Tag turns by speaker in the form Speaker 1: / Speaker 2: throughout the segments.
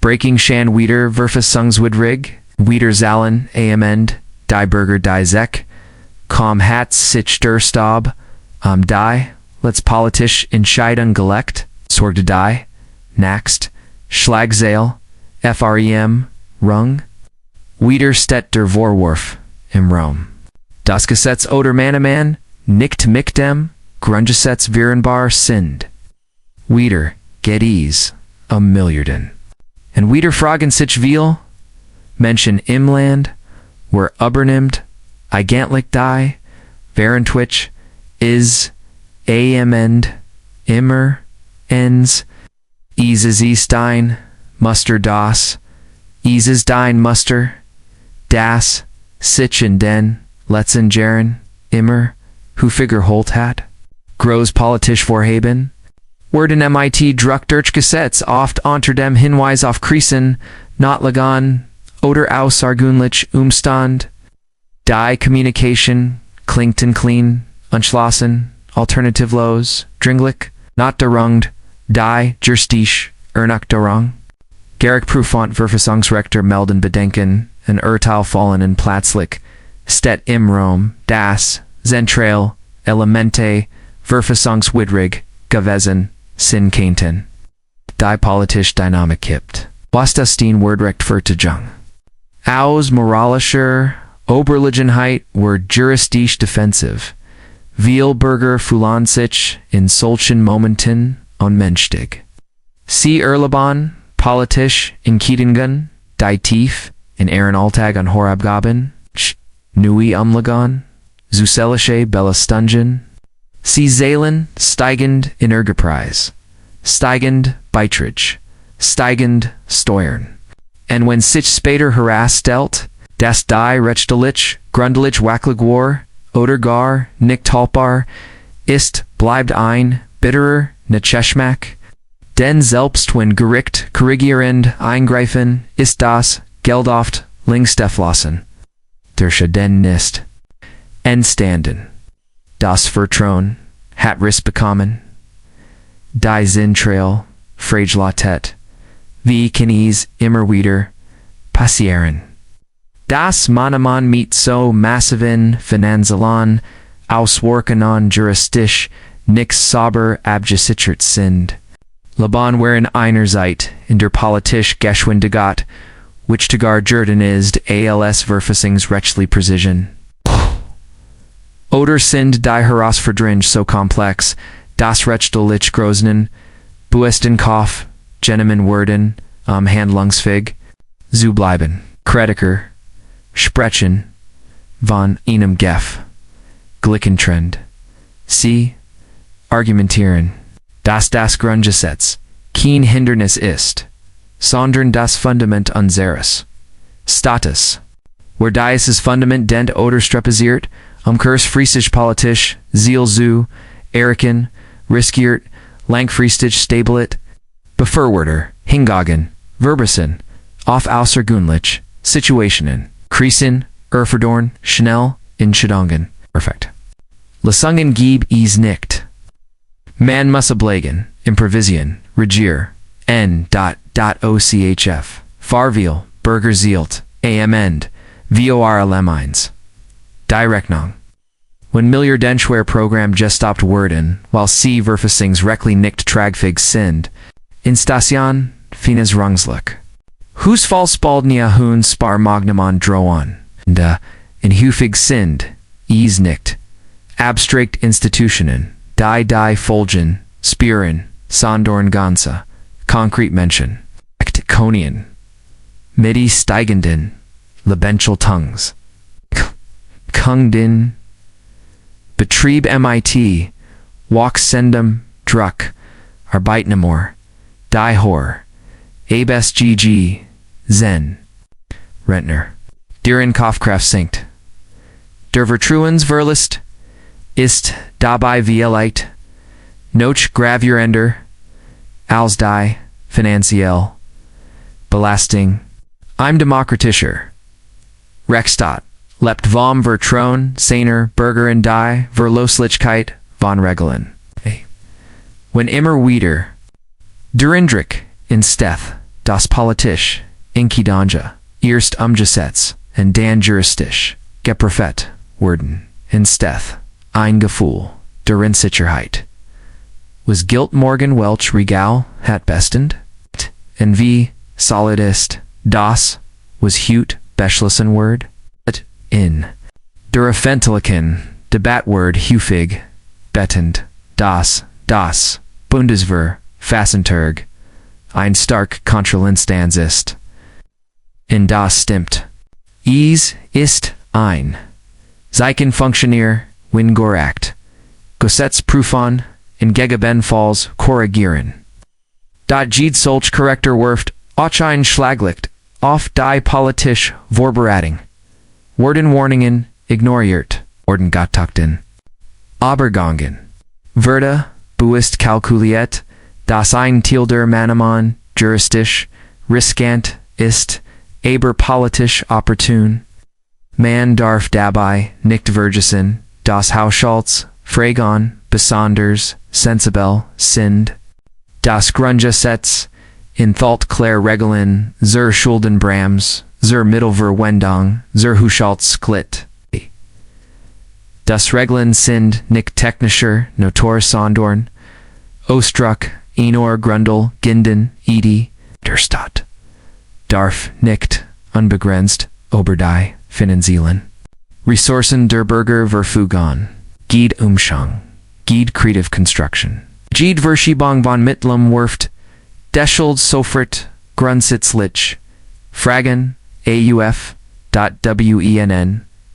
Speaker 1: Breaking Shan Wieder verfassungswidrig, Wieder zahlen, Ende, die Bürger die Zeche, kom hat sich der Staat, die, let's politisch Entscheidung gelegt, sorgt die, next, Schlagzeil, Rung, Wieder steht der Vorwurf im Raum. Das Gesetz oder Mannemann, nicht mit dem Grundgesetz vereinbar sind. Wieder, geht Milliarden. En wieder fragen sich viel, Menschen im Land, wer übernimmt, eigentlich die, währendwich, Ende, immer, ens, ist dein, Muster das, ist dein Muster, das, sich in den, letzten Jahren, immer, häufiger holt hat, groß politisch vorhaben, werden MIT Druckdurchgesetz oft unter dem Hinweis auf Krisen, Notlagen oder außergewöhnlich Umstand, die Communication klingt clean, entschlossen, alternativlos, dringlich, not derungt, die Justiz Ernachterung, Gerig Prüfant Verfassungsrechtler melden Bedenken, ein Urteil fallen in plötzlich, steht im Raum, das, zentral, Elemente, verfassungswidrig, gewesen, sind könnten. Die politische Dynamik kippt. Was das den Wordrechtfertigung. Aus moralischer Oberlegenheit wird juristisch defensiv. Viel Bürger fühlen sich in solchen Momenten unmenschlich. Sie erleben politisch Entscheidungen, die tief in ihren Alltag an Horabgaben, neue Umlagen, zusätzliche Belastungen. Sie zählen steigend Energiepreis, steigend Beiträge, steigend Steuern. Und wenn sich später herausstellt, dass die rechtlich, gründlich wackelig war, oder gar nicht haltbar ist, bleibt ein bitterer Geschmack. Denn selbst wenn Gericht korrigierend eingreifen, ist das Geld oft links geflossen. Der Schaden ist entstanden. Das Vertrauen hat Riss bekommen. Die Zentrail Fragilitet. Wie kann es immer wieder passieren? Das man mit so massiven finanziellen Auswirkungen juristisch nicht sauber abgesichert sind. Laban wären einerseits in der politisch Geschwindigkeit, which to guard Jordan ist als verfassungsrechtlich Präzision. Oder sind die Herausforderungen so komplex, dass rechtlich Grosnen, Buestenkauf, Genemen werden, handlungsfähig, zu bleiben. Kritiker, sprechen, von einem Gef, Glickentrend. Sie, argumentieren, dass das Grundgesetz kein Hindernis ist, sondern das Fundament unseres Staates. Where dieses Fundament dent oder strapaziert, Kurs friesig politisch, Ziel zu, erken, riskiert, langfristig stabilet, befürworter, hingagen, verbissen, auf außergewöhnlich, Situationen, Krisen, Erfordorn, schnell, in Schadungen. Perfekt. Lesungen gib es nicht. Man muss ablegen, improvisieren, regier, n.ochf, Farvil, Bürger zielt, Ende, vorlem1. Die Rechnung. When Milliarden Programm gestoppt werden, while sie verfassungsrechtlich nicht tragfähig sind, in Station, fines Rungslich. Husfallspaldnia hun spar magnum drohen, in häufig sind, es nicht. Abstract Institutionen, die folgen, spieren, sondern ganze, konkret Menschen, Ektikonien, mit steigenden, lebendigen Tongues. Kungden, Betrieb MIT, Wachsendem, Druck, Arbeitnehmer, Die Hor, ABSGG, Zen, Rentner, deren Kaufkraft sinkt. Der Vertrauensverlust ist dabei vielleicht noch gravierender als die finanziell Belastung. Ein demokratischer Rechtsstaat lebt vom Vertrauen seiner Bürger in die Verlässlichkeit von Regeln. Wenn immer wieder der Eindruck entsteht, das politisch, inkidanja, eerst umgesetz, en dan juristisch, geprofet, worden, in steth, ein Gefühl, der Unsicherheit. Was gilt morgen welch regal hat bestend? En wie solid ist, das, was heut beschlossen word? In der öffentlichen Debattword häufig bettend, das Bundeswehr Fassentag ein stark Kontrollinstanz ist. In das stimmt. Es ist ein Zeichenfunktionär Wingorakt. Gesetzprüfung in Gegebenenfalls korrigieren. Geht solch korrekter werft auch ein Schlaglicht auf die politische Vorbereitung. Worden Warningen ignoriert, Orden Gottakten. Abergangen. Werde, buist kalkuliert, das ein Teil der Mannemann, juristisch, riskant ist, aber politisch opportun. Man darf dabei nicht vergessen, das Haushalts, Fragen, besonders, sensibel, sind. Das Grundgesetz, enthält klare Regeln, zur Schuldenbremse, zur Mittelverwendung, zur Haushaltsklit. Das Regeln sind nicht technischer Natur sondern Ausdruck einer Grundel Ginden Idee der Stadt. Darf nicht unbegrenzt über die Finanziellen Ressourcen der Bürger verfügen. Geht Umschang. Geht Creative Construction. Geht Verschiebung von Mittlem Werft. Deschuld sofort grundsätzlich. Fragen AUF.WENN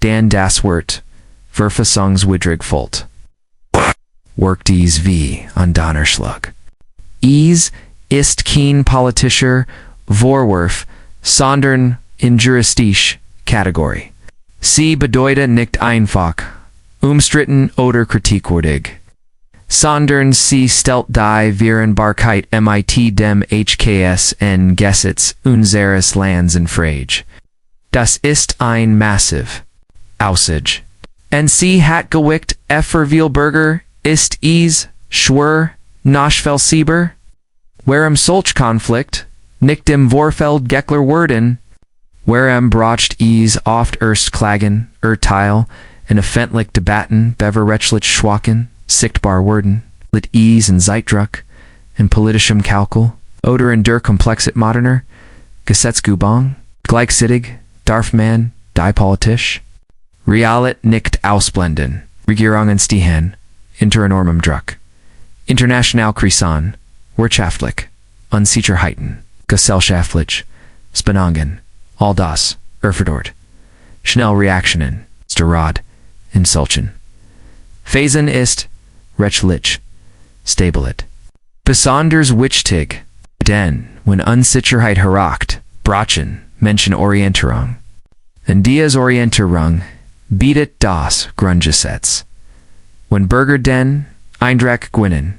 Speaker 1: Dan das Wort verfassungswidrig Volt. Workt dies wie an Donnerschlag. Es ist kein politischer Vorwurf, sondern in juristisch Kategorie. Sie bedeutet nicht einfach, umstritten oder kritikwürdig, sondern sie stellt die Vereinbarkeit mit dem HKS en Gesetz unseres Landes in Frage. Das ist ein massiv Aussage. En sie hat gewickt für Bürger ist es schwer nachvollziehbar, warum solch Konflikt nicht im Vorfeld geklärt werden, warum braucht es oft erst Klagen, Urteil, in öffentlich Debatten bewerrechtlich schwachen, sichtbar werden, lit es in Zeitdruck, in politischem Kalkül, oder in der Komplexität moderner Gesetzgebung, gleichzeitig darf man die politisch Realit nicht ausblenden, Regierungen stehen unter enormem Druck. International Krisen, wirtschaftlich, Unsicherheiten, gesellschaftlich, Spannungen, all das, erfordert. Schnell Reaktionen, Sterad, in solchen Phasen ist, rechtlich, stabilit. Besonders wichtig, denn, wenn Unsicherheit herragt, brauchen Menschen Orientierung. Und diese Orientierung bietet das Grundgesetz. Wenn Bürger den Eindruck gewinnen,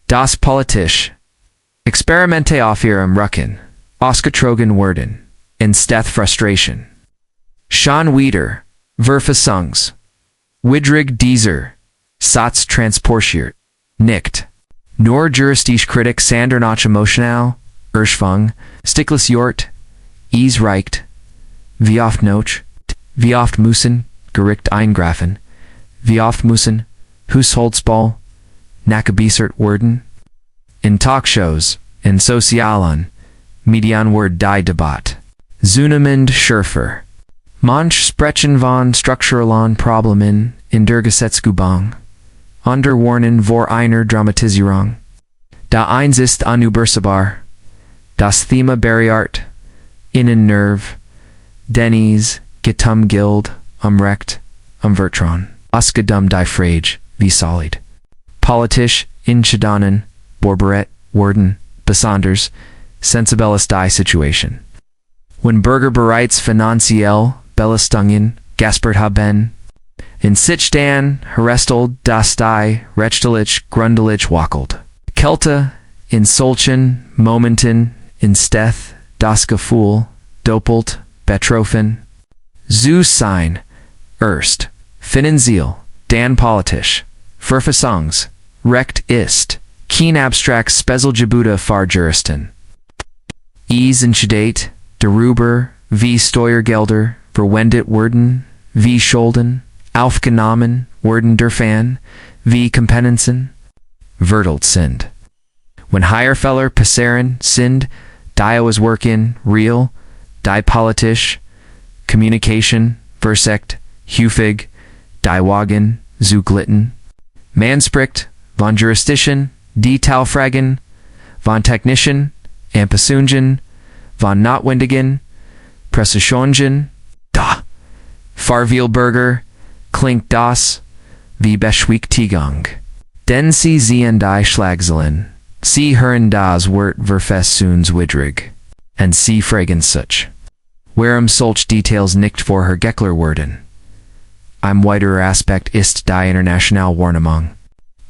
Speaker 1: das politisch Experimente auf ihrem Rücken ausgetragen werden, instead Frustration. Schon wieder, verfassungswidrig dieser Satz transportiert, nicht. Nur juristisch Kritik sondern auch emotional, Erschwung, stickles Jort, es reicht, wie oft müssen Gericht eingreifen, wie oft müssen Haushaltsball nachgebessert werden. In Talkshows, in sozialen Medien wird die Debatte zunehmend schärfer. Manch sprechen von strukturellen Problemen in der Gesetzgebung, andere warnen vor einer Dramatisierung. Da eins ist unübersehbar, das Thema barriert, Innennerv, Dennis, Gild, Recht, Vertrauen, Ausgedummt die Frage, wie solid. Politisch, Entscheidungen, Vorbereitet werden, besonders, sensibel ist die Situation. Wenn Bürger bereits finanziell Belastungen gespürt haben, in sich dann herestelt das die rechtlich grundlich wackelt. Kälte in solchen Momenten instead das Gefühl doppelt betroffen zu sein, erst finanziell, dann politisch, Verfassungsrecht ist kein abstrakt Spezialgebiet für Juristen. Entschedet, darüber, wie Steuergelder verwendet werden, wie Schulden aufgenommen werden dürfen, wie Kompetenzen verteilt sind. When higher Fälle passieren sind, die es worken real, die politisch, Communication, versekt, häufig, die Wagen, zuglitten, man spricht, von Juristischen, die Talfragen, von Technischen, Anpassungen, von Notwendigen, Precisionen, da. Farviel Bürger, klingt das, wie Beschwichtigung. Denn sie sehen die Schlagzeilen, sie hören das Wort verfassungswidrig, and sie fragen sich. Warum solch Details nicht vorhergeklärt werden? Ein weiterer Aspekt ist die internationale Wahrnehmung.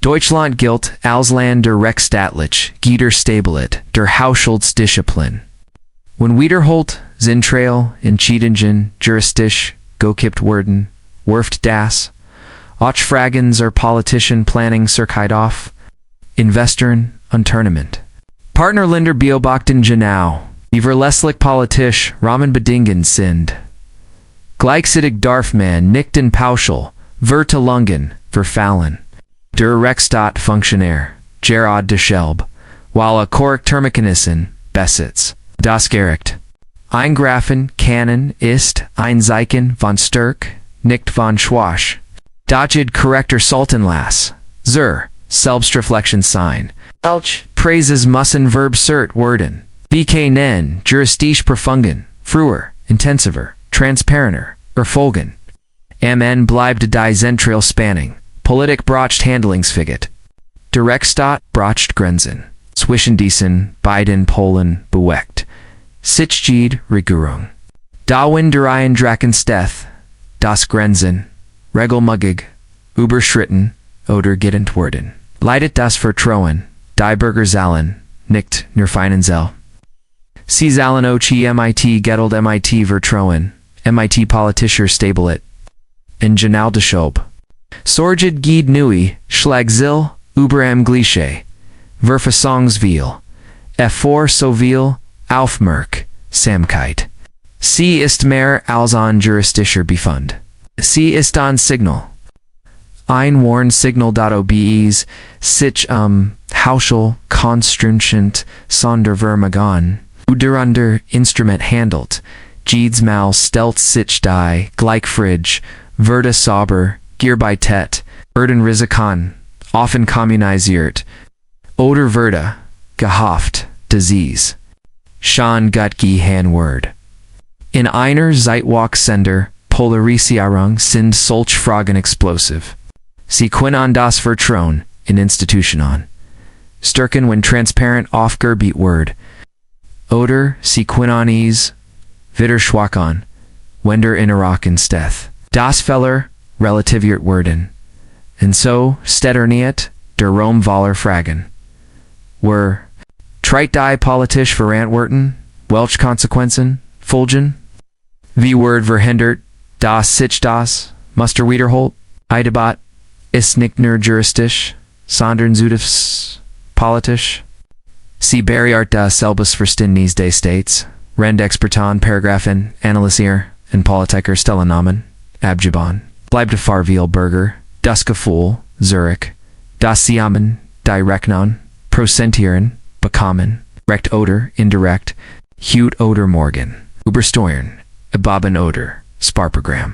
Speaker 1: Deutschland gilt als Land der rechtsstaatlich, der Stabilität, der Haushaltsdisziplin. When wiederholt, Zentrail, Entscheidungen, juristisch, gekippt werden, wirft das, auch Fragen zur politischen Planungssicherheit auf, Investoren und Tournament. Partnerländer beobachten genau, wie verlässlich politisch Rahmenbedingungen sind. Gleichzeitig darf man nicht in pauschal Verteilungen verfallen. Der Rechtsstaat funktioniert, gerade deshalb, weil er Korrekturmechanismen besitzt. Das Gericht. Eingreifen können ist ein Zeichen von Stärke, nicht von Schwach. Daged korrekter sollten las. Selbstreflexion sein. Praises müssen verbessert werden. Wie können juristisch Prüfungen früher, intensiver, transparenter erfolgen? Am Ende bleibt die zentrale Spannung. Politik braucht Handlungsfähigkeit. Der Rechtsstaat braucht Grenzen. Zwischen diesen beiden Polen bewegt sich die Regierung. Dawen der Eindrachensteth, das Grenzen, regelmäßig, überschritten oder gedient werden. Leidet das Vertrauen, die Bürger zahlen, nicht nur finanziell. Sie zahlen auch MIT Geld MIT Vertrauen, MIT politischer Stabilität. In genau deshalb. Sorget geht nui, Schlagzeil, über Anglische, Verfassungswidrig, vor soviel Aufmerksamkeit. Sie ist mehr als ein juristischer Befund. Sie ist ein Signal. Ein Warnsignal, das sich Haushaltskonstruktionen Sondervermögen untereinander Instrument handelt. Jedes Mal stellt sich die Gleichfrage, werde sauber, Gearbeitet, werden Risiken, offen kommuniziert, oder werde, gehofft, dies. Schon gut gehandelt. In einer Zeitwachsender Polarisierung sind solche Fragen explosiv. Sie können das Vertrauen in Institutionen stärken, wenn transparent aufgearbeitet wird. Oder sie können es wieder schwachen, wenn der Innere entsteht. Das Fehler relativiert werden. Und so steterniert der Raum voller Fragen. Treit die politisch verantworten, welche Konsequenzen folgen? Wie wird verhindert, dass sich das Muster wiederholt? Die Debatte ist nicht nur juristisch, sondern zutiefst politisch. Sie barriert das Selbstverständnis des Staats, rend Experten Paragraphen, analysieren, und Politiker Stellungnahmen, abgeben. Bleibt Farviel Bürger, das Gefühl, Zurich, das Zusammen, die Rechnung, Prozentieren, bekommen, recht oder indirekt, heute oder morgen, übersteuern, Boben oder Sparprogramm.